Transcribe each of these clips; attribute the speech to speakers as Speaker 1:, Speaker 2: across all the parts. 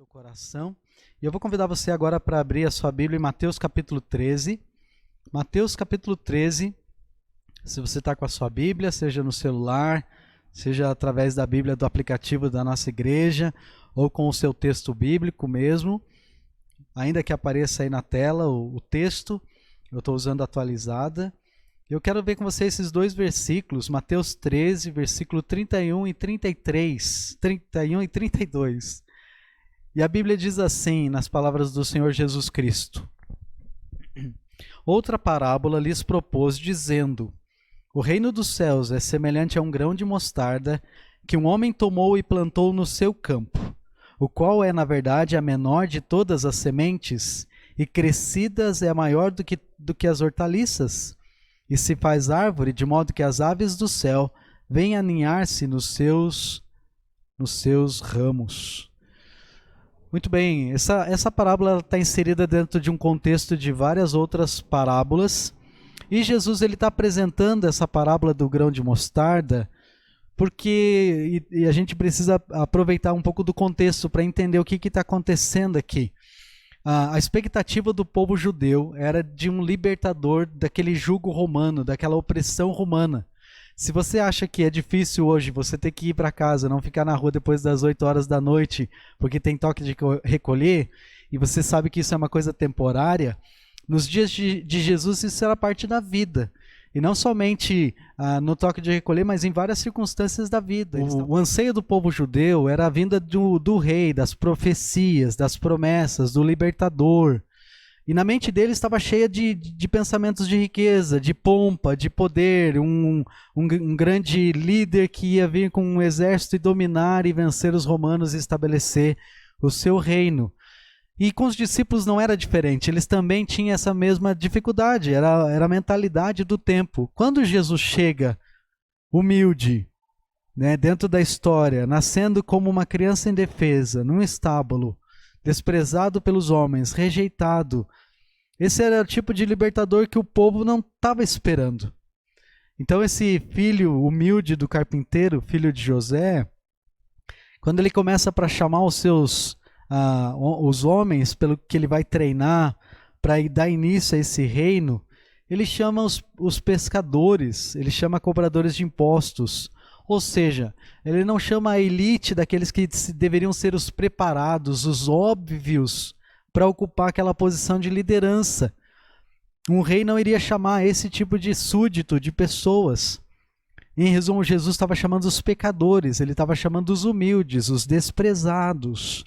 Speaker 1: seu coração. E eu vou convidar você agora para abrir a sua Bíblia em Mateus capítulo 13. Mateus capítulo 13, se você está com a sua Bíblia, seja no celular, seja através da Bíblia do aplicativo da nossa igreja, ou com o seu texto bíblico mesmo, ainda que apareça aí na tela o texto, eu estou usando atualizada. Eu quero ver com você esses dois versículos, Mateus 13, versículo 31 e 33, 31 e 32. E a Bíblia diz assim, nas palavras do Senhor Jesus Cristo: Outra parábola lhes propôs, dizendo: O reino dos céus é semelhante a um grão de mostarda que um homem tomou e plantou no seu campo, o qual é, na verdade, a menor de todas as sementes, e crescidas é maior do que as hortaliças, e se faz árvore, de modo que as aves do céu vêm aninhar-se nos seus ramos. Muito bem, essa parábola está inserida dentro de um contexto de várias outras parábolas, e Jesus está apresentando essa parábola do grão de mostarda, porque e a gente precisa aproveitar um pouco do contexto para entender o que está acontecendo aqui. A expectativa do povo judeu era de um libertador daquele jugo romano, daquela opressão romana. Se você acha que é difícil hoje você ter que ir para casa, não ficar na rua depois das 8 horas da noite, porque tem toque de recolher, e você sabe que isso é uma coisa temporária, nos dias de Jesus isso era parte da vida. E não somente no toque de recolher, mas em várias circunstâncias da vida. O anseio do povo judeu era a vinda do rei, das profecias, das promessas, do libertador. E na mente dele estava cheia de pensamentos de riqueza, de pompa, de poder, um grande líder que ia vir com um exército e dominar e vencer os romanos e estabelecer o seu reino. E com os discípulos não era diferente, eles também tinham essa mesma dificuldade, era a mentalidade do tempo. Quando Jesus chega humilde, né, dentro da história, nascendo como uma criança indefesa, num estábulo, desprezado pelos homens, rejeitado, esse era o tipo de libertador que o povo não estava esperando. Então esse filho humilde do carpinteiro, filho de José, quando ele começa para chamar os homens pelo que ele vai treinar para dar início a esse reino, ele chama os pescadores, ele chama cobradores de impostos. Ou seja, ele não chama a elite daqueles que deveriam ser os preparados, os óbvios, para ocupar aquela posição de liderança. Um rei não iria chamar esse tipo de súdito, de pessoas. Em resumo, Jesus estava chamando os pecadores, ele estava chamando os humildes, os desprezados.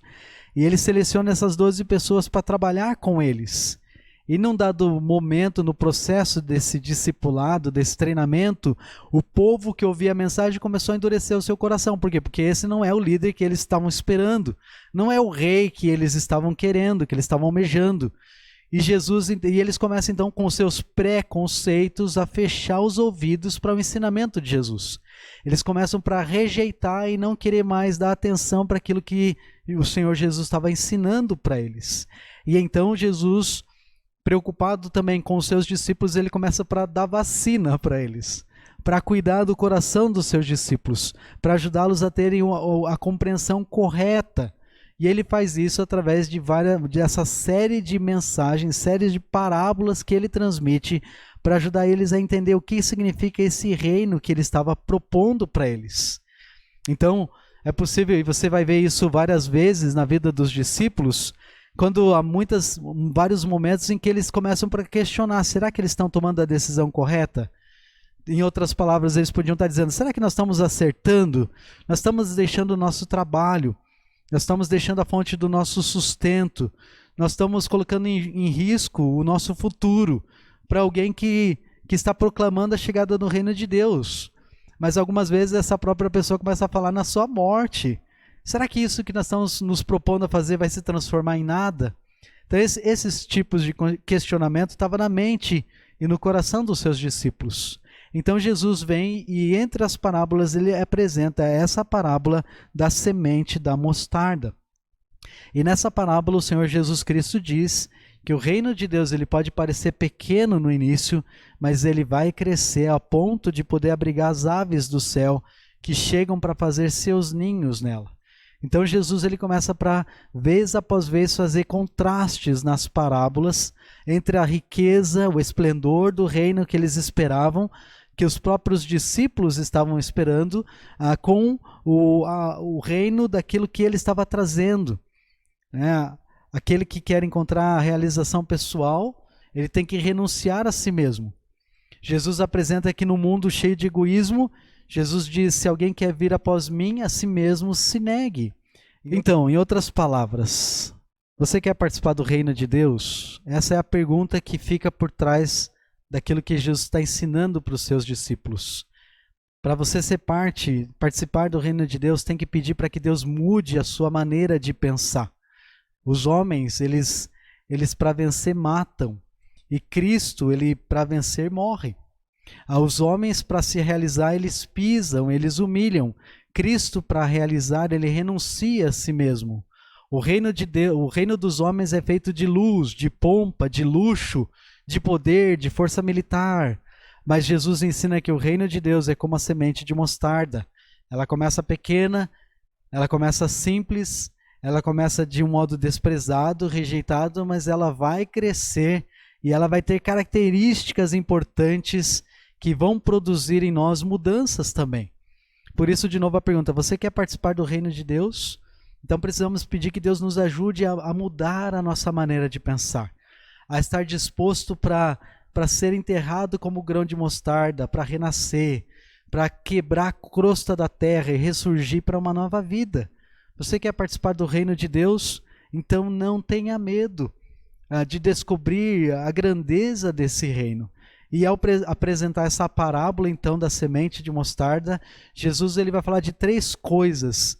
Speaker 1: E ele seleciona essas 12 pessoas para trabalhar com eles. E num dado momento, no processo desse discipulado, desse treinamento, o povo que ouvia a mensagem começou a endurecer o seu coração. Por quê? Porque esse não é o líder que eles estavam esperando. Não é o rei que eles estavam querendo, que eles estavam almejando. E eles começam então com os seus preconceitos a fechar os ouvidos para o ensinamento de Jesus. Eles começam para rejeitar e não querer mais dar atenção para aquilo que o Senhor Jesus estava ensinando para eles. E então Jesus, preocupado também com os seus discípulos, ele começa para dar vacina para eles, para cuidar do coração dos seus discípulos, para ajudá-los a terem a compreensão correta. E ele faz isso através dessa série de mensagens, séries de parábolas que ele transmite para ajudar eles a entender o que significa esse reino que ele estava propondo para eles. Então, é possível, e você vai ver isso várias vezes na vida dos discípulos, quando há vários momentos em que eles começam para questionar, será que eles estão tomando a decisão correta? Em outras palavras, eles podiam estar dizendo, será que nós estamos acertando? Nós estamos deixando o nosso trabalho, nós estamos deixando a fonte do nosso sustento, nós estamos colocando em risco o nosso futuro para alguém que está proclamando a chegada do reino de Deus. Mas algumas vezes essa própria pessoa começa a falar na sua morte. Será que isso que nós estamos nos propondo a fazer vai se transformar em nada? Então esses tipos de questionamento estavam na mente e no coração dos seus discípulos. Então Jesus vem e entre as parábolas ele apresenta essa parábola da semente da mostarda. E nessa parábola o Senhor Jesus Cristo diz que o reino de Deus ele pode parecer pequeno no início, mas ele vai crescer a ponto de poder abrigar as aves do céu que chegam para fazer seus ninhos nela. Então Jesus ele começa para vez após vez fazer contrastes nas parábolas entre a riqueza, o esplendor do reino que eles esperavam, que os próprios discípulos estavam esperando, com o reino daquilo que ele estava trazendo. Aquele que quer encontrar a realização pessoal, ele tem que renunciar a si mesmo. Jesus apresenta que no mundo cheio de egoísmo, Jesus diz, se alguém quer vir após mim, a si mesmo se negue. Então, em outras palavras, você quer participar do reino de Deus? Essa é a pergunta que fica por trás daquilo que Jesus está ensinando para os seus discípulos. Para você ser participar do reino de Deus, tem que pedir para que Deus mude a sua maneira de pensar. Os homens, eles para vencer matam, e Cristo, ele para vencer morre. Os homens, para se realizar, eles pisam, eles humilham. Cristo, para realizar, ele renuncia a si mesmo. O reino de Deus, o reino dos homens é feito de luz, de pompa, de luxo, de poder, de força militar. Mas Jesus ensina que o reino de Deus é como a semente de mostarda. Ela começa pequena, ela começa simples, ela começa de um modo desprezado, rejeitado, mas ela vai crescer e ela vai ter características importantes que vão produzir em nós mudanças também. Por isso, de novo a pergunta, você quer participar do reino de Deus? Então precisamos pedir que Deus nos ajude a mudar a nossa maneira de pensar, a estar disposto para ser enterrado como grão de mostarda, para renascer, para quebrar a crosta da terra e ressurgir para uma nova vida. Você quer participar do reino de Deus? Então não tenha medo de descobrir a grandeza desse reino. E ao apresentar essa parábola, então, da semente de mostarda, Jesus ele vai falar de 3 coisas,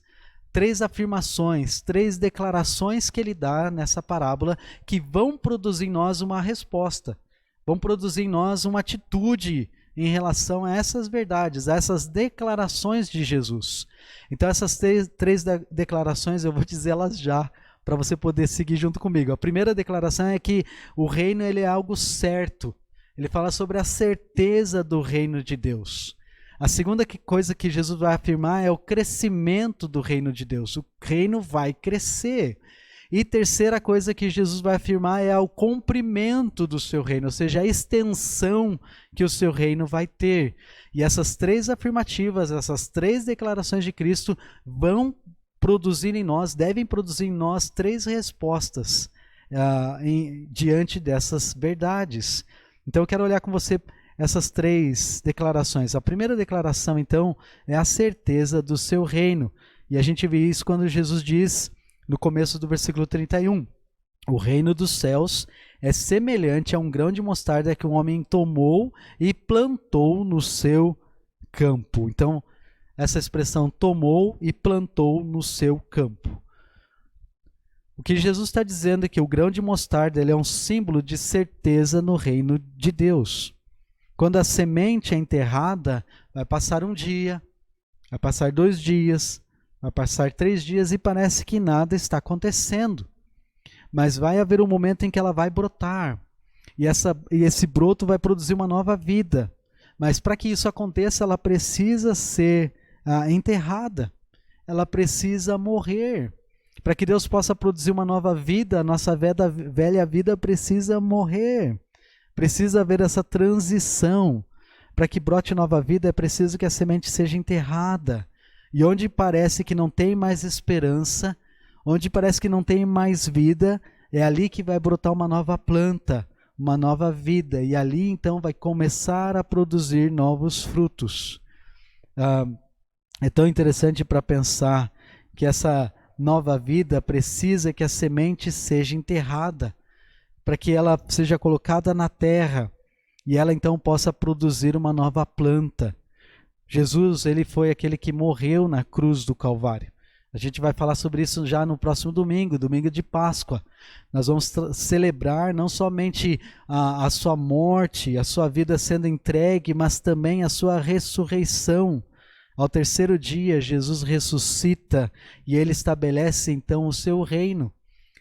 Speaker 1: 3 afirmações, 3 declarações que ele dá nessa parábola que vão produzir em nós uma resposta, vão produzir em nós uma atitude em relação a essas verdades, a essas declarações de Jesus. Então essas 3 declarações eu vou dizê-las já, para você poder seguir junto comigo. A primeira declaração é que o reino ele é algo certo. Ele fala sobre a certeza do reino de Deus. A segunda coisa que Jesus vai afirmar é o crescimento do reino de Deus. O reino vai crescer. E terceira coisa que Jesus vai afirmar é o cumprimento do seu reino, ou seja, a extensão que o seu reino vai ter. E essas 3 afirmativas, essas 3 declarações de Cristo vão produzir em nós, devem produzir em nós 3 respostas diante dessas verdades. Então eu quero olhar com você essas 3 declarações. A primeira declaração, então, é a certeza do seu reino. E a gente vê isso quando Jesus diz, no começo do versículo 31, o reino dos céus é semelhante a um grão de mostarda que um homem tomou e plantou no seu campo. Então, essa expressão tomou e plantou no seu campo. O que Jesus está dizendo é que o grão de mostarda ele é um símbolo de certeza no reino de Deus. Quando a semente é enterrada, vai passar um dia, vai passar 2 dias, vai passar 3 dias e parece que nada está acontecendo. Mas vai haver um momento em que ela vai brotar. E esse broto vai produzir uma nova vida. Mas para que isso aconteça, ela precisa ser enterrada. Ela precisa morrer. Para que Deus possa produzir uma nova vida, a nossa velha vida precisa morrer. Precisa haver essa transição. Para que brote nova vida, é preciso que a semente seja enterrada. E onde parece que não tem mais esperança, onde parece que não tem mais vida, é ali que vai brotar uma nova planta, uma nova vida. E ali então vai começar a produzir novos frutos. É tão interessante para pensar que essa nova vida precisa que a semente seja enterrada, para que ela seja colocada na terra e ela então possa produzir uma nova planta. Jesus, ele foi aquele que morreu na cruz do Calvário. A gente vai falar sobre isso já no próximo domingo, domingo de Páscoa. Nós vamos celebrar não somente a sua morte, a sua vida sendo entregue, mas também a sua ressurreição. Ao 3º dia, Jesus ressuscita e ele estabelece então o seu reino.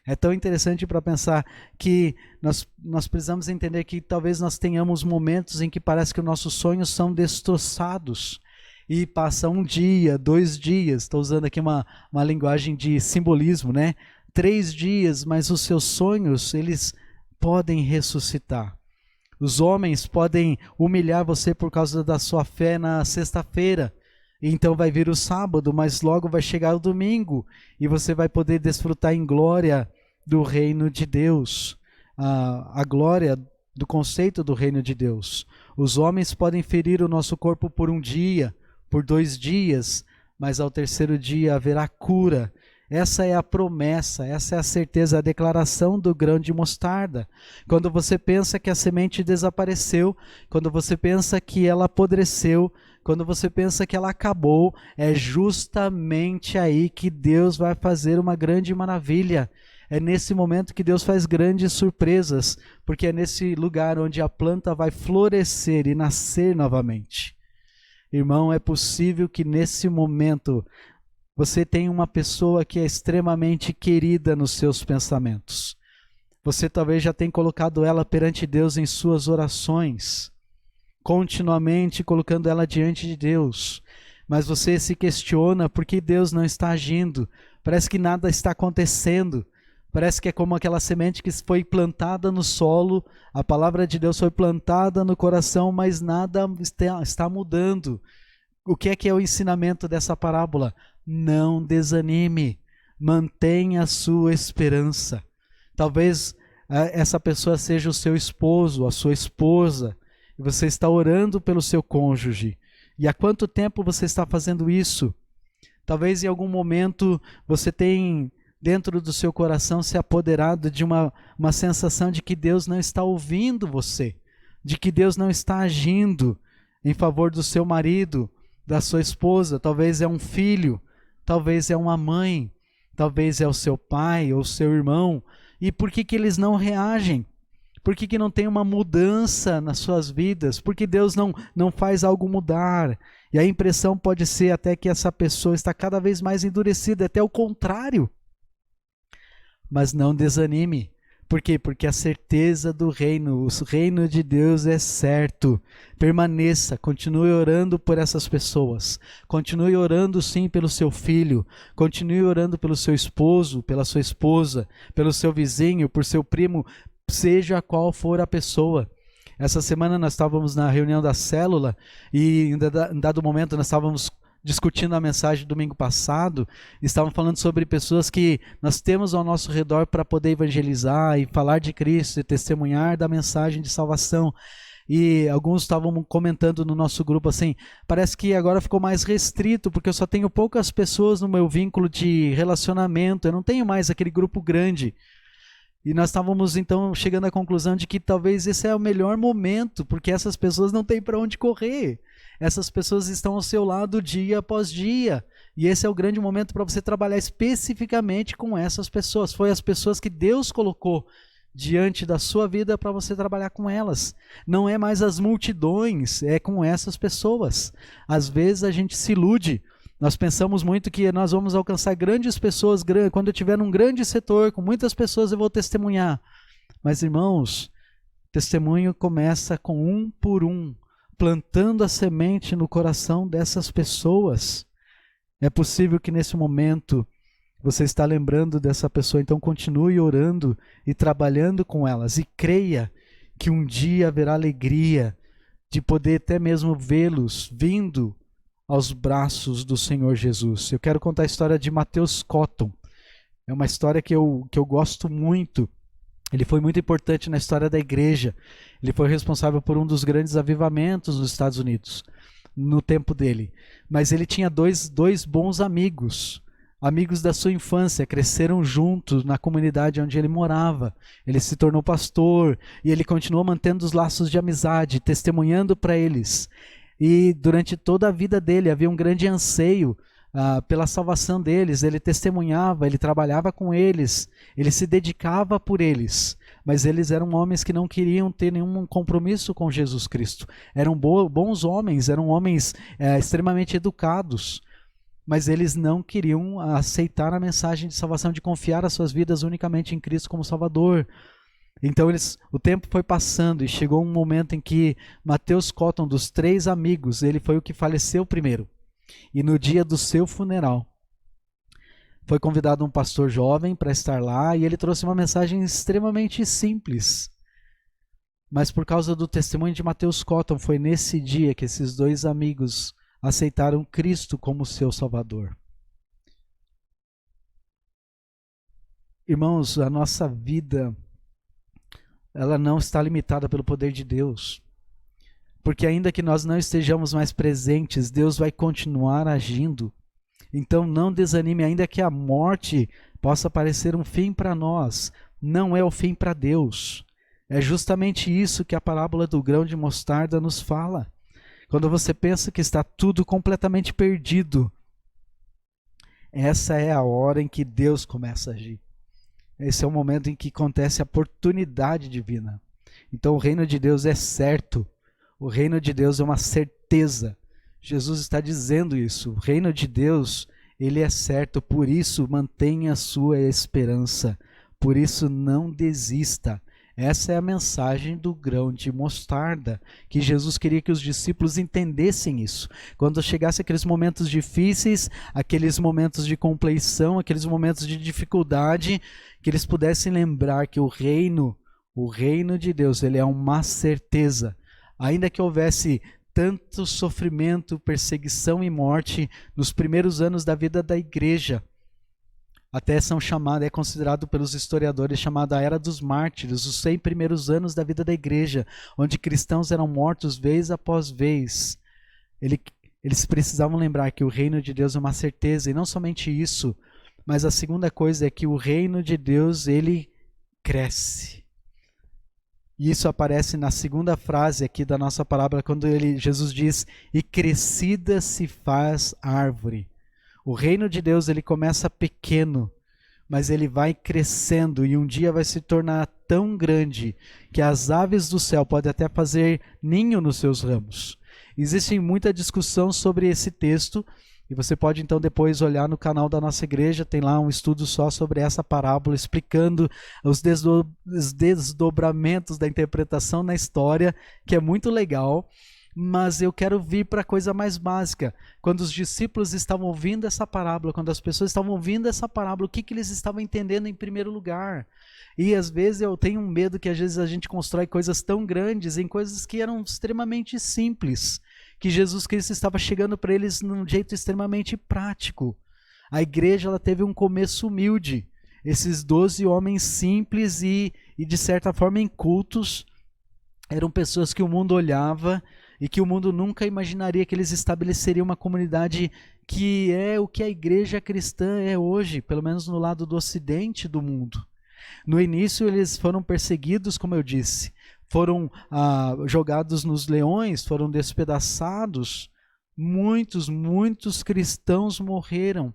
Speaker 1: É tão interessante para pensar que nós precisamos entender que talvez nós tenhamos momentos em que parece que os nossos sonhos são destroçados. e passa um dia, 2 dias, estou usando aqui uma linguagem de simbolismo, né? 3 dias, mas os seus sonhos, eles podem ressuscitar. Os homens podem humilhar você por causa da sua fé na sexta-feira. Então vai vir o sábado, mas logo vai chegar o domingo e você vai poder desfrutar em glória do reino de Deus. A glória do conceito do reino de Deus. Os homens podem ferir o nosso corpo por um dia, por 2 dias, mas ao terceiro dia haverá cura. Essa é a promessa, essa é a certeza, a declaração do grão de mostarda. Quando você pensa que a semente desapareceu, quando você pensa que ela apodreceu, quando você pensa que ela acabou, é justamente aí que Deus vai fazer uma grande maravilha. É nesse momento que Deus faz grandes surpresas, porque é nesse lugar onde a planta vai florescer e nascer novamente. Irmão, é possível que nesse momento você tenha uma pessoa que é extremamente querida nos seus pensamentos. Você talvez já tenha colocado ela perante Deus em suas orações, continuamente colocando ela diante de Deus, mas você se questiona por que Deus não está agindo, parece que nada está acontecendo, parece que é como aquela semente que foi plantada no solo, a palavra de Deus foi plantada no coração, mas nada está mudando. O que é o ensinamento dessa parábola? Não desanime, mantenha a sua esperança. Talvez essa pessoa seja o seu esposo, a sua esposa, e você está orando pelo seu cônjuge. E há quanto tempo você está fazendo isso? Talvez em algum momento você tenha dentro do seu coração se apoderado de uma sensação de que Deus não está ouvindo você, de que Deus não está agindo em favor do seu marido, da sua esposa. Talvez é um filho, talvez é uma mãe, talvez é o seu pai ou o seu irmão. E por que eles não reagem? Por que não tem uma mudança nas suas vidas? Por que Deus não faz algo mudar? E a impressão pode ser até que essa pessoa está cada vez mais endurecida, até o contrário. Mas não desanime. Por quê? Porque a certeza do reino, o reino de Deus é certo. Permaneça, continue orando por essas pessoas. Continue orando sim pelo seu filho. Continue orando pelo seu esposo, pela sua esposa, pelo seu vizinho, por seu primo, seja qual for a pessoa. Essa semana nós estávamos na reunião da célula e em dado momento nós estávamos discutindo a mensagem do domingo passado, estavam falando sobre pessoas que nós temos ao nosso redor para poder evangelizar e falar de Cristo e testemunhar da mensagem de salvação. E alguns estavam comentando no nosso grupo assim, parece que agora ficou mais restrito, porque eu só tenho poucas pessoas no meu vínculo de relacionamento, eu não tenho mais aquele grupo grande. E nós estávamos então chegando à conclusão de que talvez esse é o melhor momento, porque essas pessoas não têm para onde correr. Essas pessoas estão ao seu lado dia após dia. E esse é o grande momento para você trabalhar especificamente com essas pessoas. Foi as pessoas que Deus colocou diante da sua vida para você trabalhar com elas. Não é mais as multidões, é com essas pessoas. Às vezes a gente se ilude. Nós pensamos muito que nós vamos alcançar grandes pessoas, quando eu tiver um grande setor, com muitas pessoas eu vou testemunhar. Mas irmãos, testemunho começa com um por um, plantando a semente no coração dessas pessoas. É possível que nesse momento você está lembrando dessa pessoa, então continue orando e trabalhando com elas e creia que um dia haverá alegria de poder até mesmo vê-los vindo aos braços do Senhor Jesus. Eu quero contar a história de Matheus Cotton. É uma história que eu gosto muito. Ele foi muito importante na história da igreja. Ele foi responsável por um dos grandes avivamentos nos Estados Unidos, no tempo dele. Mas ele tinha dois bons amigos da sua infância, cresceram juntos na comunidade onde ele morava. Ele se tornou pastor e ele continuou mantendo os laços de amizade, testemunhando para eles. E durante toda a vida dele havia um grande anseio pela salvação deles. Ele testemunhava, ele trabalhava com eles, ele se dedicava por eles. Mas eles eram homens que não queriam ter nenhum compromisso com Jesus Cristo. Eram bons homens, eram homens extremamente educados. Mas eles não queriam aceitar a mensagem de salvação, de confiar as suas vidas unicamente em Cristo como Salvador. Então o tempo foi passando e chegou um momento em que Matheus Cotton, dos 3 amigos, ele foi o que faleceu primeiro. E no dia do seu funeral, foi convidado um pastor jovem para estar lá e ele trouxe uma mensagem extremamente simples. Mas por causa do testemunho de Matheus Cotton, foi nesse dia que esses dois amigos aceitaram Cristo como seu Salvador. Irmãos, a nossa vida, ela não está limitada pelo poder de Deus. Porque ainda que nós não estejamos mais presentes, Deus vai continuar agindo. Então não desanime, ainda que a morte possa parecer um fim para nós, não é o fim para Deus. É justamente isso que a parábola do grão de mostarda nos fala. Quando você pensa que está tudo completamente perdido, essa é a hora em que Deus começa a agir. Esse é o momento em que acontece a oportunidade divina. Então o reino de Deus é certo, o reino de Deus é uma certeza. Jesus está dizendo isso, o reino de Deus, ele é certo, por isso mantenha a sua esperança, por isso não desista. Essa é a mensagem do grão de mostarda, que Jesus queria que os discípulos entendessem isso. Quando chegasse aqueles momentos difíceis, aqueles momentos de compleição, aqueles momentos de dificuldade, que eles pudessem lembrar que o reino de Deus, ele é uma certeza. Ainda que houvesse tanto sofrimento, perseguição e morte nos primeiros anos da vida da igreja, até é considerado pelos historiadores chamada a Era dos Mártires, os 100 primeiros anos da vida da igreja, onde cristãos eram mortos vez após vez. Eles precisavam lembrar que o reino de Deus é uma certeza, e não somente isso, mas a segunda coisa é que o reino de Deus, ele cresce. E isso aparece na segunda frase aqui da nossa parábola, quando Jesus diz, e crescida se faz árvore. O reino de Deus, ele começa pequeno, mas ele vai crescendo e um dia vai se tornar tão grande que as aves do céu podem até fazer ninho nos seus ramos. Existe muita discussão sobre esse texto e você pode então depois olhar no canal da nossa igreja, tem lá um estudo só sobre essa parábola, explicando os desdobramentos da interpretação na história, que é muito legal. Mas eu quero vir para a coisa mais básica. Quando os discípulos estavam ouvindo essa parábola, quando as pessoas estavam ouvindo essa parábola, o que eles estavam entendendo em primeiro lugar? E às vezes eu tenho um medo que às vezes a gente constrói coisas tão grandes em coisas que eram extremamente simples, que Jesus Cristo estava chegando para eles num jeito extremamente prático. A igreja, ela teve um começo humilde. Esses 12 homens simples e de certa forma incultos eram pessoas que o mundo olhava e que o mundo nunca imaginaria que eles estabeleceriam uma comunidade que é o que a igreja cristã é hoje, pelo menos no lado do ocidente do mundo. No início eles foram perseguidos, como eu disse, foram jogados nos leões, foram despedaçados, muitos cristãos morreram,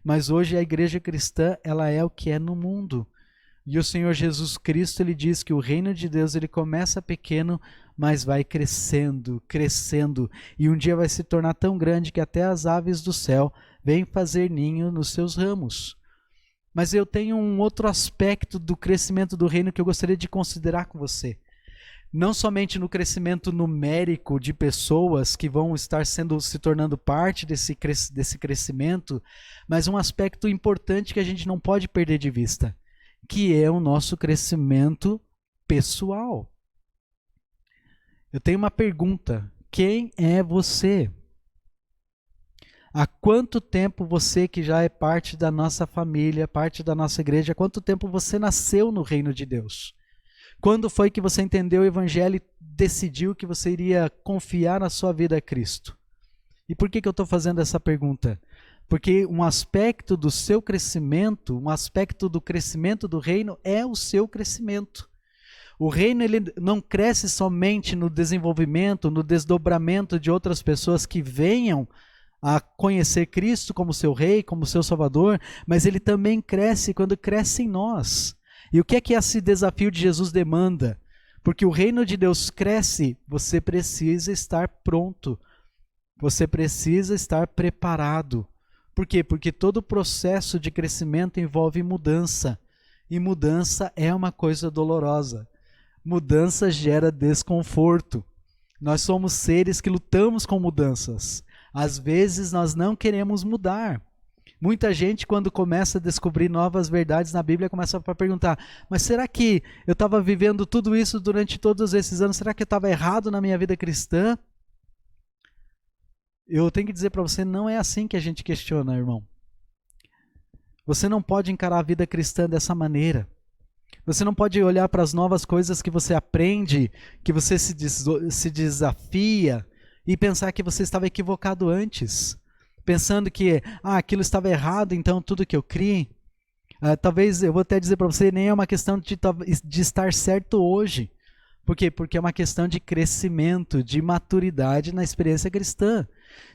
Speaker 1: mas hoje a igreja cristã, ela é o que é no mundo. E o Senhor Jesus Cristo, ele diz que o reino de Deus, ele começa pequeno, mas vai crescendo, e um dia vai se tornar tão grande que até as aves do céu vêm fazer ninho nos seus ramos. Mas eu tenho um outro aspecto do crescimento do reino que eu gostaria de considerar com você. Não somente no crescimento numérico de pessoas que vão estar se tornando parte desse crescimento, mas um aspecto importante que a gente não pode perder de vista, que é o nosso crescimento pessoal. Eu tenho uma pergunta: quem é você? Há quanto tempo você, que já é parte da nossa família, parte da nossa igreja, há quanto tempo você nasceu no reino de Deus? Quando foi que você entendeu o evangelho e decidiu que você iria confiar a sua vida a Cristo? E por que eu estou fazendo essa pergunta? Porque um aspecto do seu crescimento, um aspecto do crescimento do reino é o seu crescimento. O reino, ele não cresce somente no desenvolvimento, no desdobramento de outras pessoas que venham a conhecer Cristo como seu rei, como seu salvador, mas ele também cresce quando cresce em nós. E o que é que esse desafio de Jesus demanda? Porque o reino de Deus cresce, você precisa estar pronto, você precisa estar preparado. Por quê? Porque todo processo de crescimento envolve mudança, e mudança é uma coisa dolorosa. Mudança gera desconforto. Nós somos seres que lutamos com mudanças. Às vezes nós não queremos mudar. Muita gente, quando começa a descobrir novas verdades na Bíblia, começa a perguntar, mas será que eu estava vivendo tudo isso durante todos esses anos? Será que eu estava errado na minha vida cristã? Eu tenho que dizer para você, não é assim que a gente questiona, irmão. Você não pode encarar a vida cristã dessa maneira. Você não pode olhar para as novas coisas que você aprende, que você se desafia e pensar que você estava equivocado antes. Pensando que aquilo estava errado, então tudo que eu criei. Talvez, eu vou até dizer para você, nem é uma questão de estar certo hoje. Por quê? Porque é uma questão de crescimento, de maturidade na experiência cristã.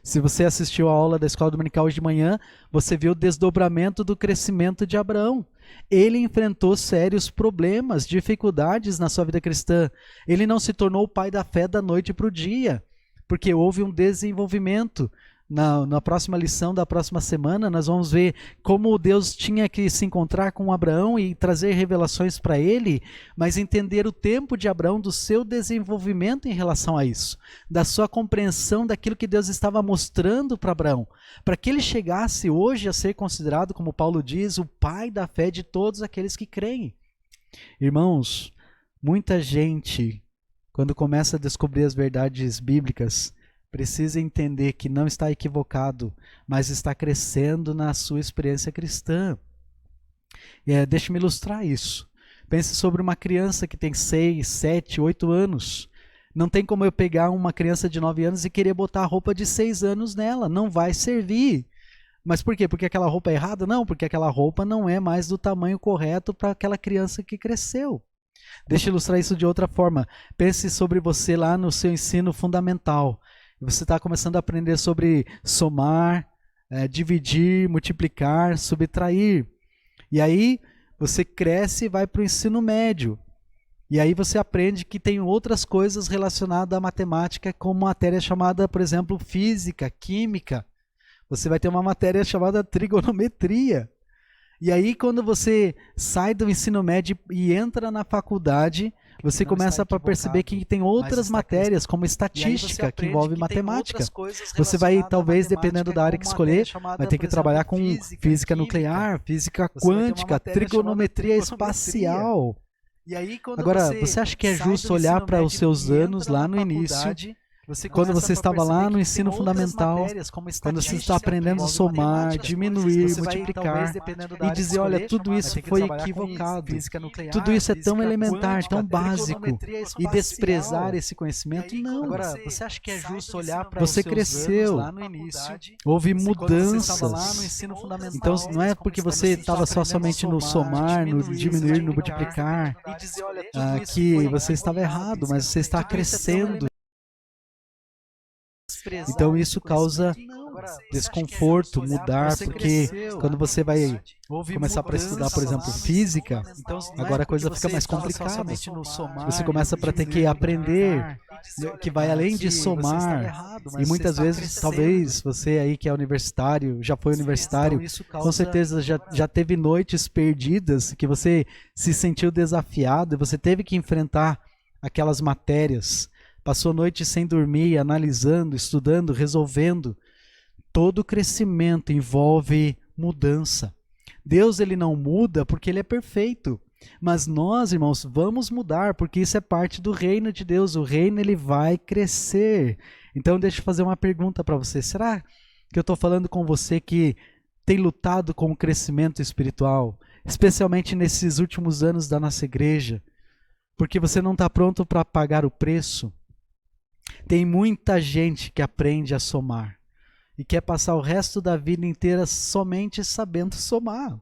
Speaker 1: Se você assistiu a aula da escola dominical hoje de manhã, você viu o desdobramento do crescimento de Abraão. Ele enfrentou sérios problemas, dificuldades na sua vida cristã. Ele não se tornou o pai da fé da noite para o dia, porque houve um desenvolvimento. Na próxima lição da próxima semana, nós vamos ver como Deus tinha que se encontrar com Abraão e trazer revelações para ele, mas entender o tempo de Abraão, do seu desenvolvimento em relação a isso, da sua compreensão daquilo que Deus estava mostrando para Abraão, para que ele chegasse hoje a ser considerado, como Paulo diz, o pai da fé de todos aqueles que creem. Irmãos, muita gente, quando começa a descobrir as verdades bíblicas, precisa entender que não está equivocado, mas está crescendo na sua experiência cristã. Deixa-me ilustrar isso. Pense sobre uma criança que tem 6, 7, 8 anos. Não tem como eu pegar uma criança de 9 anos e querer botar a roupa de 6 anos nela. Não vai servir. Mas por quê? Porque aquela roupa é errada? Não, porque aquela roupa não é mais do tamanho correto para aquela criança que cresceu. Deixa eu ilustrar isso de outra forma. Pense sobre você lá no seu ensino fundamental. Você está começando a aprender sobre somar, dividir, multiplicar, subtrair. E aí você cresce e vai para o ensino médio. E aí você aprende que tem outras coisas relacionadas à matemática, como matéria chamada, por exemplo, física, química. Você vai ter uma matéria chamada trigonometria. E aí quando você sai do ensino médio e entra na faculdade, você começa a perceber que tem outras matérias, como estatística, que envolve matemática. Você vai, talvez, dependendo da área que escolher, vai ter que trabalhar com física nuclear, física quântica, trigonometria espacial. Agora, você acha que é justo olhar para os seus anos lá no início, quando você estava lá no ensino fundamental, quando você está aprendendo a somar, diminuir, multiplicar, e dizer, olha, tudo isso foi equivocado, tudo isso é tão elementar, tão básico, e desprezar esse conhecimento? Não. Agora, você acha que é justo olhar para você cresceu, lá no início, houve mudanças, então não é porque você estava somente no somar, no diminuir, no multiplicar, que você estava errado, mas você está crescendo. Então isso causa desconforto, mudar, porque quando você vai começar para estudar, por exemplo, física, agora a coisa fica mais complicada. Você começa para ter que aprender, que vai além de somar, e muitas vezes, talvez você aí que é universitário, já foi universitário, com certeza já teve noites perdidas, que você se sentiu desafiado, e você teve que enfrentar aquelas matérias. Passou noite sem dormir, analisando, estudando, resolvendo. Todo crescimento envolve mudança. Deus, ele não muda porque ele é perfeito. Mas nós, irmãos, vamos mudar, porque isso é parte do reino de Deus. O reino, ele vai crescer. Então, deixa eu fazer uma pergunta para você. Será que eu estou falando com você que tem lutado com o crescimento espiritual, especialmente nesses últimos anos da nossa igreja, porque você não está pronto para pagar o preço? Tem muita gente que aprende a somar e quer passar o resto da vida inteira somente sabendo somar.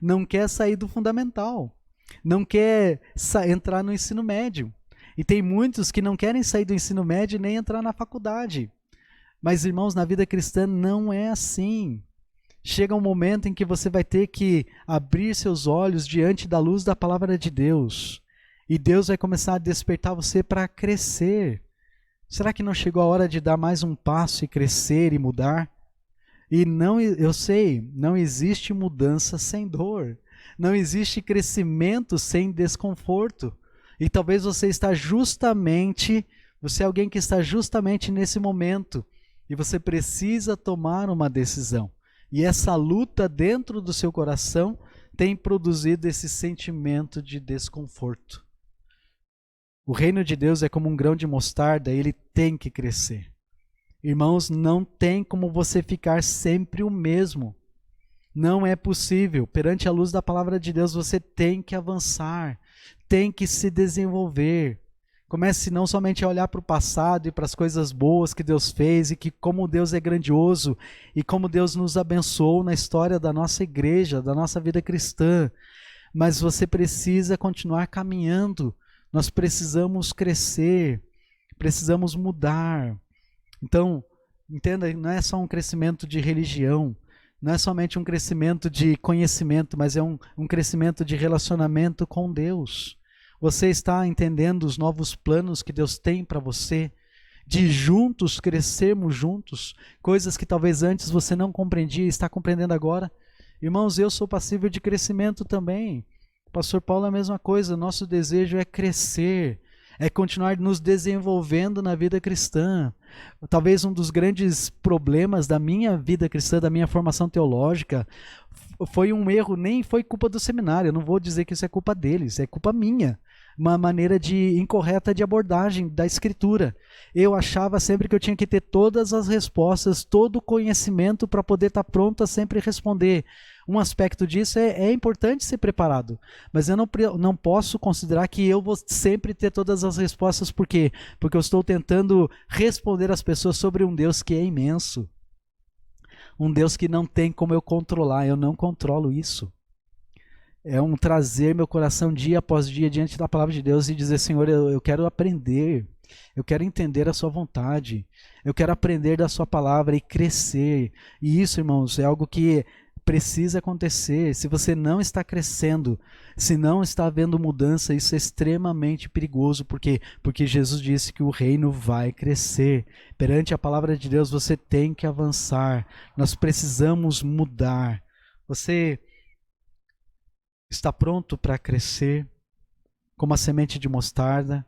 Speaker 1: Não quer sair do fundamental, não quer entrar no ensino médio. E tem muitos que não querem sair do ensino médio nem entrar na faculdade. Mas, irmãos, na vida cristã não é assim. Chega um momento em que você vai ter que abrir seus olhos diante da luz da palavra de Deus. E Deus vai começar a despertar você para crescer. Será que não chegou a hora de dar mais um passo e crescer e mudar? E não, eu sei, não existe mudança sem dor. Não existe crescimento sem desconforto. E talvez você é alguém que está justamente nesse momento. E você precisa tomar uma decisão. E essa luta dentro do seu coração tem produzido esse sentimento de desconforto. O reino de Deus é como um grão de mostarda, ele tem que crescer. Irmãos, não tem como você ficar sempre o mesmo. Não é possível. Perante a luz da palavra de Deus, você tem que avançar, tem que se desenvolver. Comece não somente a olhar para o passado e para as coisas boas que Deus fez e que como Deus é grandioso e como Deus nos abençoou na história da nossa igreja, da nossa vida cristã, mas você precisa continuar caminhando. Nós precisamos crescer, precisamos mudar. Então, entenda, não é só um crescimento de religião, não é somente um crescimento de conhecimento, mas é um crescimento de relacionamento com Deus. Você está entendendo os novos planos que Deus tem para você? De juntos, crescermos juntos, coisas que talvez antes você não compreendia e está compreendendo agora. Irmãos, eu sou passível de crescimento também. Pastor Paulo é a mesma coisa, nosso desejo é crescer, é continuar nos desenvolvendo na vida cristã. Talvez um dos grandes problemas da minha vida cristã, da minha formação teológica, foi um erro, nem foi culpa do seminário, eu não vou dizer que isso é culpa deles, é culpa minha. Uma maneira incorreta de abordagem da escritura. Eu achava sempre que eu tinha que ter todas as respostas, todo o conhecimento para poder estar pronto a sempre responder. Um aspecto disso é importante ser preparado, mas eu não posso considerar que eu vou sempre ter todas as respostas. Por quê? Porque eu estou tentando responder às pessoas sobre um Deus que é imenso. Um Deus que não tem como eu controlar, eu não controlo isso. É um trazer meu coração dia após dia diante da palavra de Deus e dizer, Senhor, eu quero aprender, eu quero entender a sua vontade, eu quero aprender da sua palavra e crescer. E isso, irmãos, é algo que precisa acontecer. Se você não está crescendo, se não está havendo mudança, isso é extremamente perigoso. Por quê? Porque Jesus disse que o reino vai crescer. Perante a palavra de Deus, você tem que avançar. Nós precisamos mudar. Você está pronto para crescer como a semente de mostarda?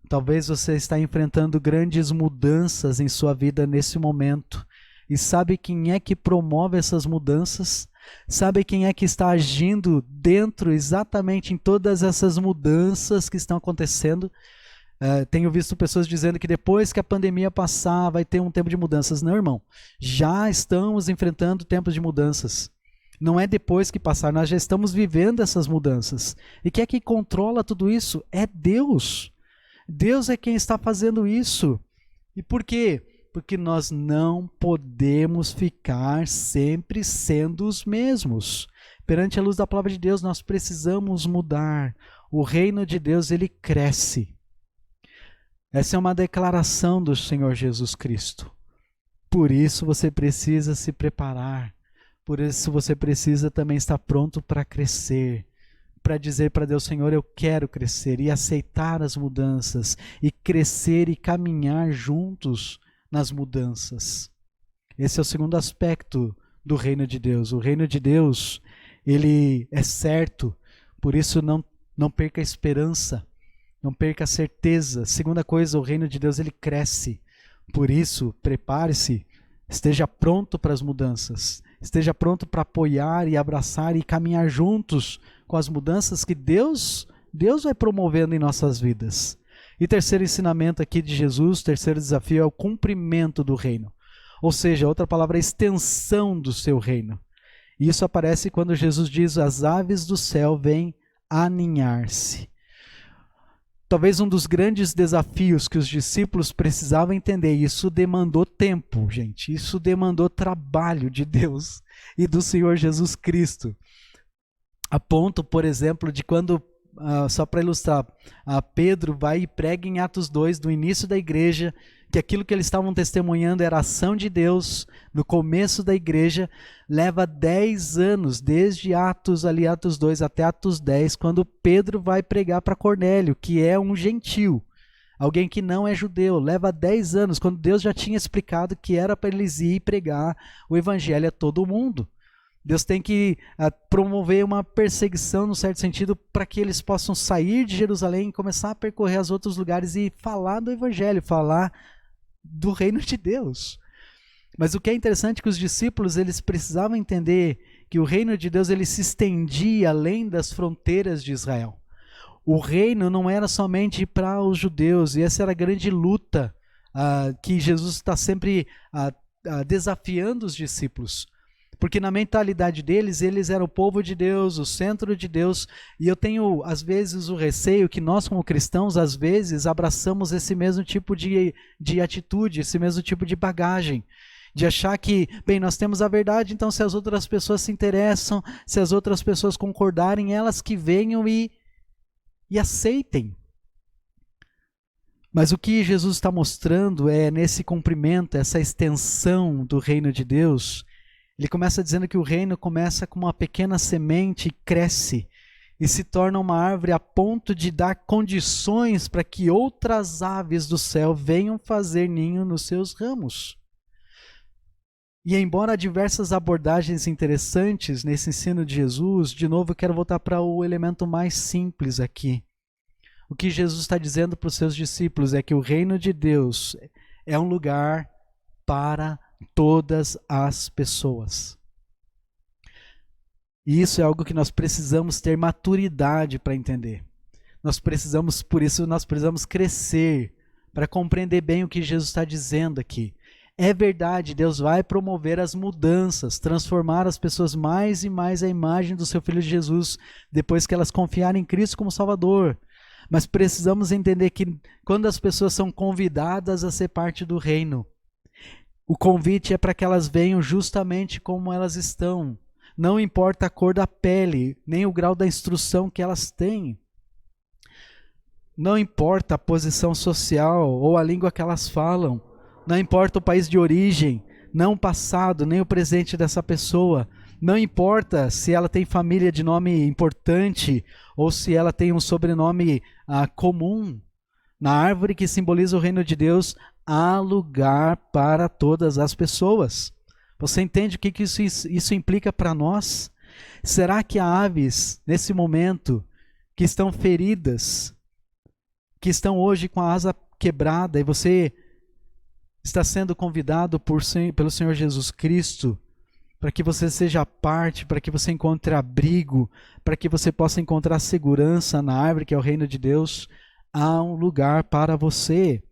Speaker 1: Talvez você está enfrentando grandes mudanças em sua vida nesse momento. E sabe quem é que promove essas mudanças? Sabe quem é que está agindo dentro exatamente em todas essas mudanças que estão acontecendo? Tenho visto pessoas dizendo que depois que a pandemia passar vai ter um tempo de mudanças. Não, irmão. Já estamos enfrentando tempos de mudanças. Não é depois que passar, nós já estamos vivendo essas mudanças. E quem é que controla tudo isso? É Deus. Deus é quem está fazendo isso. E por quê? Porque nós não podemos ficar sempre sendo os mesmos. Perante a luz da palavra de Deus, nós precisamos mudar. O reino de Deus, ele cresce. Essa é uma declaração do Senhor Jesus Cristo. Por isso você precisa se preparar. Por isso você precisa também estar pronto para crescer, para dizer para Deus, Senhor, eu quero crescer e aceitar as mudanças e crescer e caminhar juntos nas mudanças. Esse é o segundo aspecto do reino de Deus. O reino de Deus, ele é certo, por isso não perca a esperança, não perca a certeza. Segunda coisa, o reino de Deus, ele cresce. Por isso, prepare-se, esteja pronto para as mudanças. Esteja pronto para apoiar e abraçar e caminhar juntos com as mudanças que Deus vai promovendo em nossas vidas. E terceiro ensinamento aqui de Jesus, terceiro desafio é o cumprimento do reino. Ou seja, outra palavra é extensão do seu reino. E isso aparece quando Jesus diz, as aves do céu vêm aninhar-se. Talvez um dos grandes desafios que os discípulos precisavam entender, isso demandou tempo, gente, isso demandou trabalho de Deus e do Senhor Jesus Cristo. A ponto, por exemplo, de quando, só para ilustrar, Pedro vai e prega em Atos 2, do início da igreja, que aquilo que eles estavam testemunhando era a ação de Deus no começo da igreja. Leva 10 anos, desde Atos 2 até Atos 10, quando Pedro vai pregar para Cornélio, que é um gentil, alguém que não é judeu. Leva 10 anos, quando Deus já tinha explicado que era para eles ir pregar o evangelho a todo mundo. Deus tem que promover uma perseguição, no certo sentido, para que eles possam sair de Jerusalém e começar a percorrer os outros lugares e falar do evangelho, falar do reino de Deus. Mas o que é interessante é que os discípulos eles precisavam entender que o reino de Deus ele se estendia além das fronteiras de Israel. O reino não era somente para os judeus, e essa era a grande luta que Jesus está sempre desafiando os discípulos. Porque na mentalidade deles, eles eram o povo de Deus, o centro de Deus, e eu tenho, às vezes, o receio que nós, como cristãos, às vezes, abraçamos esse mesmo tipo de atitude, esse mesmo tipo de bagagem, de achar que, bem, nós temos a verdade, então se as outras pessoas se interessam, se as outras pessoas concordarem, elas que venham e aceitem. Mas o que Jesus está mostrando é nesse cumprimento, essa extensão do reino de Deus. Ele começa dizendo que o reino começa com uma pequena semente e cresce e se torna uma árvore a ponto de dar condições para que outras aves do céu venham fazer ninho nos seus ramos. E embora há diversas abordagens interessantes nesse ensino de Jesus, de novo eu quero voltar para o elemento mais simples aqui. O que Jesus está dizendo para os seus discípulos é que o reino de Deus é um lugar para todas as pessoas. E isso é algo que nós precisamos ter maturidade para entender. Por isso nós precisamos crescer para compreender bem o que Jesus está dizendo aqui. É verdade, Deus vai promover as mudanças, transformar as pessoas mais e mais à imagem do seu Filho Jesus, depois que elas confiarem em Cristo como Salvador. Mas precisamos entender que quando as pessoas são convidadas a ser parte do reino, o convite é para que elas venham justamente como elas estão. Não importa a cor da pele, nem o grau da instrução que elas têm. Não importa a posição social ou a língua que elas falam. Não importa o país de origem, não o passado, nem o presente dessa pessoa. Não importa se ela tem família de nome importante ou se ela tem um sobrenome comum. Na árvore que simboliza o reino de Deus, há lugar para todas as pessoas. Você entende o que isso implica para nós? Será que há aves, nesse momento, que estão feridas, que estão hoje com a asa quebrada, e você está sendo convidado pelo Senhor Jesus Cristo para que você seja parte, para que você encontre abrigo, para que você possa encontrar segurança na árvore que é o reino de Deus? Há um lugar para você.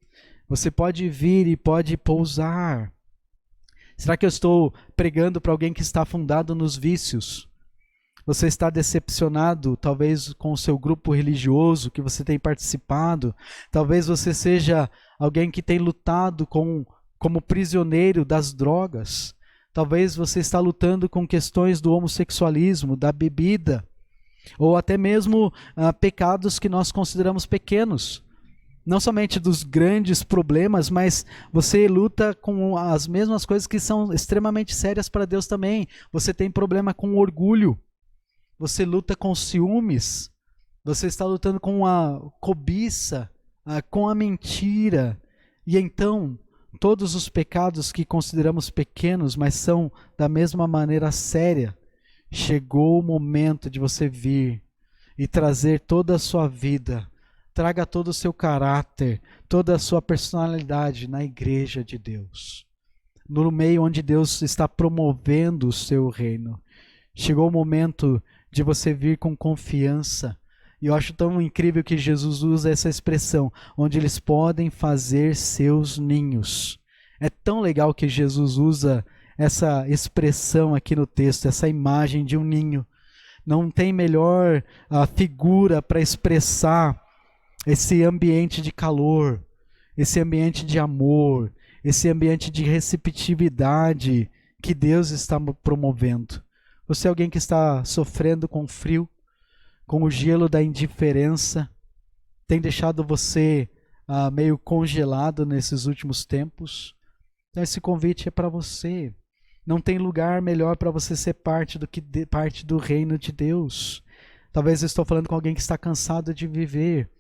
Speaker 1: Você pode vir e pode pousar. Será que eu estou pregando para alguém que está afundado nos vícios? Você está decepcionado, talvez, com o seu grupo religioso que você tem participado. Talvez você seja alguém que tem lutado como prisioneiro das drogas. Talvez você está lutando com questões do homossexualismo, da bebida, ou até mesmo pecados que nós consideramos pequenos. Não somente dos grandes problemas, mas você luta com as mesmas coisas que são extremamente sérias para Deus também. Você tem problema com o orgulho. Você luta com ciúmes, você está lutando com a cobiça, com a mentira. E então, todos os pecados que consideramos pequenos, mas são da mesma maneira séria, chegou o momento de você vir e trazer toda a sua vida, traga todo o seu caráter, toda a sua personalidade na igreja de Deus. No meio onde Deus está promovendo o seu reino. Chegou o momento de você vir com confiança. E eu acho tão incrível que Jesus usa essa expressão, onde eles podem fazer seus ninhos. É tão legal que Jesus usa essa expressão aqui no texto, essa imagem de um ninho. Não tem melhor figura para expressar esse ambiente de calor, esse ambiente de amor, esse ambiente de receptividade que Deus está promovendo. Você é alguém que está sofrendo com frio, com o gelo da indiferença, tem deixado você meio congelado nesses últimos tempos. Então esse convite é para você. Não tem lugar melhor para você ser parte parte do reino de Deus. Talvez eu estou falando com alguém que está cansado de viver.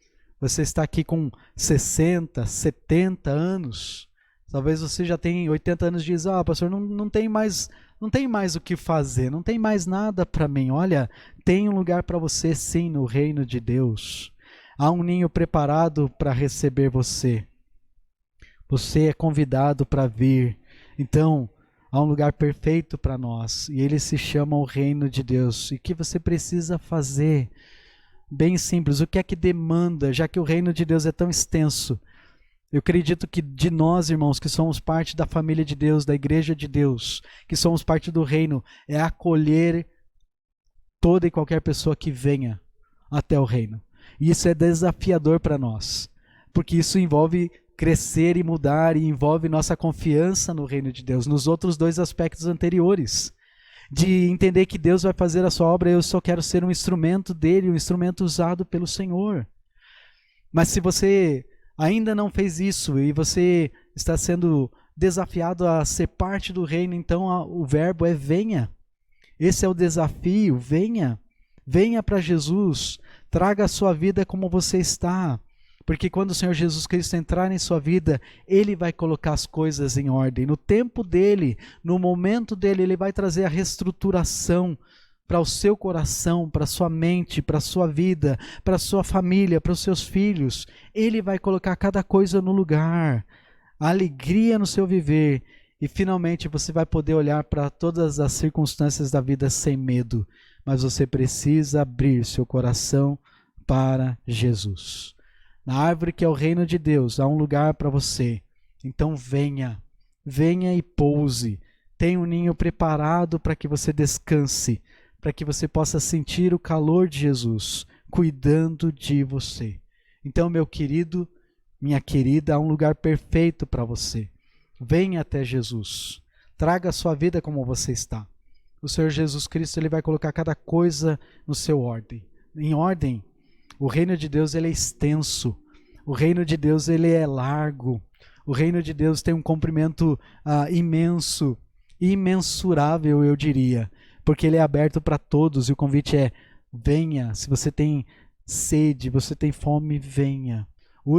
Speaker 1: Você está aqui com 60, 70 anos. Talvez você já tenha 80 anos e diz, pastor, não tem mais o que fazer, não tem mais nada para mim. Olha, tem um lugar para você sim no reino de Deus. Há um ninho preparado para receber você. Você é convidado para vir. Então, há um lugar perfeito para nós, e ele se chama o reino de Deus. E o que você precisa fazer? Bem simples, o que é que demanda, já que o reino de Deus é tão extenso? Eu acredito que de nós, irmãos, que somos parte da família de Deus, da igreja de Deus, que somos parte do reino, é acolher toda e qualquer pessoa que venha até o reino. E isso é desafiador para nós, porque isso envolve crescer e mudar, e envolve nossa confiança no reino de Deus, nos outros dois aspectos anteriores, de entender que Deus vai fazer a sua obra, eu só quero ser um instrumento dele, um instrumento usado pelo Senhor. Mas se você ainda não fez isso e você está sendo desafiado a ser parte do reino, então o verbo é venha. Esse é o desafio, venha. Venha para Jesus, traga a sua vida como você está. Porque quando o Senhor Jesus Cristo entrar em sua vida, Ele vai colocar as coisas em ordem. No tempo dEle, no momento dEle, Ele vai trazer a reestruturação para o seu coração, para a sua mente, para a sua vida, para a sua família, para os seus filhos. Ele vai colocar cada coisa no lugar, a alegria no seu viver. E finalmente você vai poder olhar para todas as circunstâncias da vida sem medo. Mas você precisa abrir seu coração para Jesus. Na árvore que é o reino de Deus, há um lugar para você. Então venha, venha e pouse. Tem um ninho preparado para que você descanse, para que você possa sentir o calor de Jesus cuidando de você. Então, meu querido, minha querida, há um lugar perfeito para você. Venha até Jesus. Traga a sua vida como você está. O Senhor Jesus Cristo, Ele vai colocar cada coisa no seu ordem. Em ordem. O reino de Deus, ele é extenso. O reino de Deus, ele é largo. O reino de Deus tem um comprimento imenso, imensurável, eu diria, porque ele é aberto para todos e o convite é: venha. Se você tem sede, você tem fome, venha.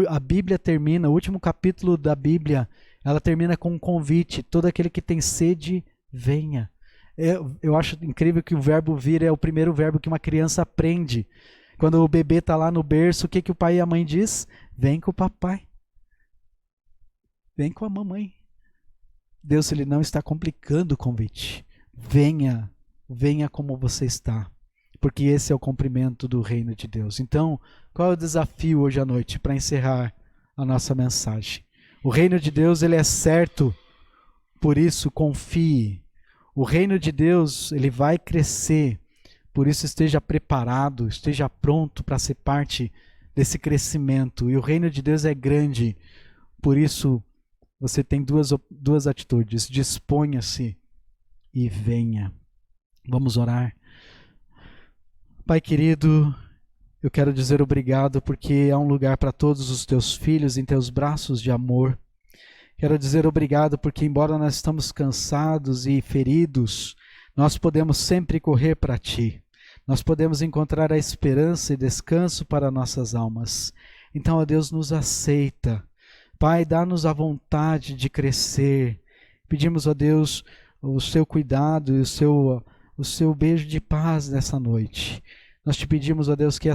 Speaker 1: A Bíblia termina, o último capítulo da Bíblia, ela termina com um convite: todo aquele que tem sede, venha. Eu acho incrível que o verbo vir é o primeiro verbo que uma criança aprende. Quando o bebê está lá no berço, o que, que o pai e a mãe diz? Vem com o papai. Vem com a mamãe. Deus, ele não está complicando o convite. Venha, venha como você está. Porque esse é o cumprimento do reino de Deus. Então, qual é o desafio hoje à noite para encerrar a nossa mensagem? O reino de Deus, ele é certo, por isso confie. O reino de Deus, ele vai crescer. Por isso esteja preparado, esteja pronto para ser parte desse crescimento. E o reino de Deus é grande, por isso você tem duas atitudes: disponha-se e venha. Vamos orar. Pai querido, eu quero dizer obrigado porque há um lugar para todos os teus filhos em teus braços de amor. Quero dizer obrigado porque, embora nós estamos cansados e feridos, nós podemos sempre correr para ti. Nós podemos encontrar a esperança e descanso para nossas almas. Então, ó Deus, nos aceita. Pai, dá-nos a vontade de crescer. Pedimos, ó Deus, o seu cuidado e o seu beijo de paz nessa noite. Nós te pedimos, ó Deus, que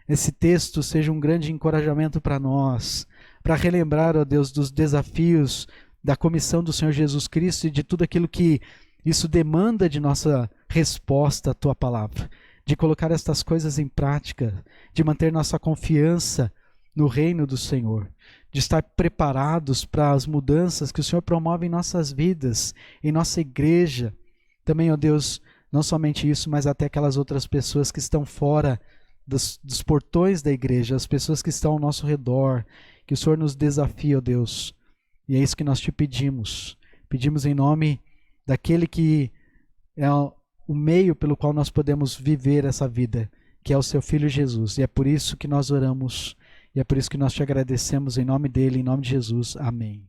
Speaker 1: esse texto seja um grande encorajamento para nós, para relembrar, ó Deus, dos desafios da comissão do Senhor Jesus Cristo e de tudo aquilo que isso demanda de nossa resposta à tua palavra, de colocar estas coisas em prática, de manter nossa confiança no reino do Senhor, de estar preparados para as mudanças que o Senhor promove em nossas vidas, em nossa igreja. Também, ó Deus, não somente isso, mas até aquelas outras pessoas que estão fora dos portões da igreja, as pessoas que estão ao nosso redor, que o Senhor nos desafie, ó Deus. E é isso que nós te pedimos. Pedimos em nome daquele que é o meio pelo qual nós podemos viver essa vida, que é o seu Filho Jesus. E é por isso que nós oramos, e é por isso que nós te agradecemos em nome dele, em nome de Jesus. Amém.